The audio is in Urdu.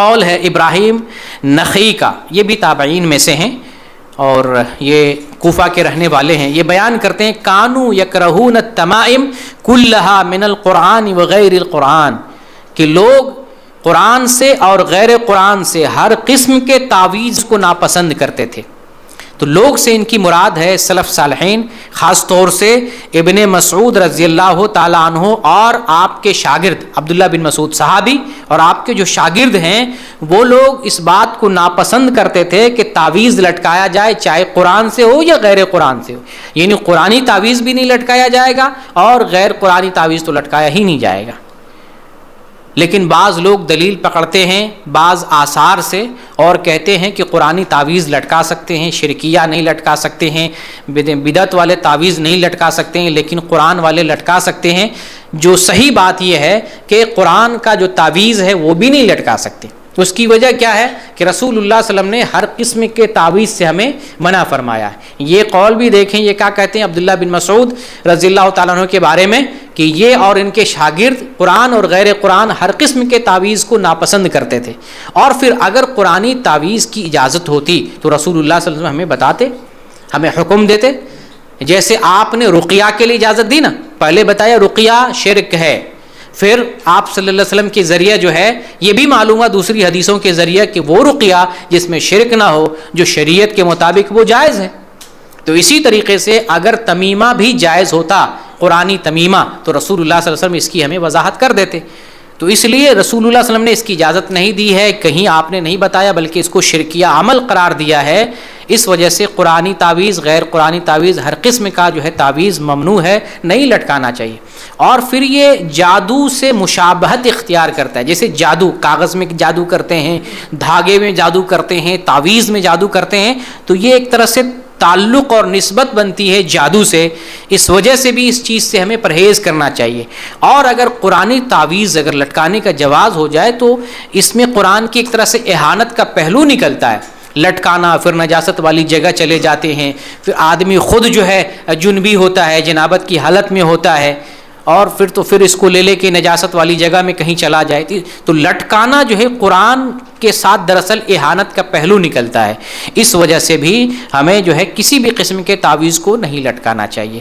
قول ہے ابراہیم نخعی کا، یہ بھی تابعین میں سے ہیں اور یہ کوفہ کے رہنے والے ہیں. یہ بیان کرتے ہیں کانوا یکرہون التمائم کلھا من القرآن وغیر القرآن، کہ لوگ قرآن سے اور غیر قرآن سے ہر قسم کے تعویذ کو ناپسند کرتے تھے. تو لوگ سے ان کی مراد ہے سلف صالحین، خاص طور سے ابن مسعود رضی اللہ تعالی عنہ اور آپ کے شاگرد عبداللہ بن مسعود صحابی اور آپ کے جو شاگرد ہیں وہ لوگ اس بات کو ناپسند کرتے تھے کہ تعویذ لٹکایا جائے، چاہے قرآن سے ہو یا غیر قرآن سے ہو. یعنی قرآنی تعویذ بھی نہیں لٹکایا جائے گا اور غیر قرآنی تعویذ تو لٹکایا ہی نہیں جائے گا. لیکن بعض لوگ دلیل پکڑتے ہیں بعض آثار سے اور کہتے ہیں کہ قرآنی تعویذ لٹکا سکتے ہیں، شرکیہ نہیں لٹکا سکتے ہیں، بدعت والے تعویذ نہیں لٹکا سکتے ہیں، لیکن قرآن والے لٹکا سکتے ہیں. جو صحیح بات یہ ہے کہ قرآن کا جو تعویذ ہے وہ بھی نہیں لٹکا سکتے. اس کی وجہ کیا ہے کہ رسول اللہ صلی اللہ علیہ وسلم نے ہر قسم کے تعویذ سے ہمیں منع فرمایا ہے. یہ قول بھی دیکھیں، یہ کیا کہتے ہیں عبداللہ بن مسعود رضی اللہ تعالیٰ عنہ کے بارے میں کہ یہ اور ان کے شاگرد قرآن اور غیر قرآن ہر قسم کے تعویذ کو ناپسند کرتے تھے. اور پھر اگر قرآنی تعویذ کی اجازت ہوتی تو رسول اللہ صلی اللہ علیہ وسلم ہمیں بتاتے، ہمیں حکم دیتے. جیسے آپ نے رقیہ کے لیے اجازت دی نا، پہلے بتایا رقیہ شرک ہے، پھر آپ صلی اللہ علیہ وسلم کے ذریعہ جو ہے یہ بھی معلوم ہوا دوسری حدیثوں کے ذریعہ کہ وہ رقیہ جس میں شرک نہ ہو، جو شریعت کے مطابق وہ جائز ہے. تو اسی طریقے سے اگر تمیمہ بھی جائز ہوتا، قرآنی تمیمہ، تو رسول اللہ صلی اللہ علیہ وسلم اس کی ہمیں وضاحت کر دیتے. تو اس لیے رسول اللہ صلی اللہ علیہ وسلم نے اس کی اجازت نہیں دی ہے، کہیں آپ نے نہیں بتایا بلکہ اس کو شرکیہ عمل قرار دیا ہے. اس وجہ سے قرآنی تعویذ غیر قرآنی تعویذ ہر قسم کا جو ہے تعویذ ممنوع ہے، نہیں لٹکانا چاہیے. اور پھر یہ جادو سے مشابہت اختیار کرتا ہے. جیسے جادو، کاغذ میں جادو کرتے ہیں، دھاگے میں جادو کرتے ہیں، تعویذ میں جادو کرتے ہیں، تو یہ ایک طرح سے تعلق اور نسبت بنتی ہے جادو سے. اس وجہ سے بھی اس چیز سے ہمیں پرہیز کرنا چاہیے. اور اگر قرآنی تعویذ اگر لٹکانے کا جواز ہو جائے تو اس میں قرآن کی ایک طرح سے اہانت کا پہلو نکلتا ہے. لٹکانا، پھر نجاست والی جگہ چلے جاتے ہیں، پھر آدمی خود جو ہے جنبی ہوتا ہے، جنابت کی حالت میں ہوتا ہے، اور پھر اس کو لے کے نجاست والی جگہ میں کہیں چلا جائے. تو لٹکانا جو ہے قرآن کے ساتھ دراصل اہانت کا پہلو نکلتا ہے. اس وجہ سے بھی ہمیں جو ہے کسی بھی قسم کے تعویذ کو نہیں لٹکانا چاہیے.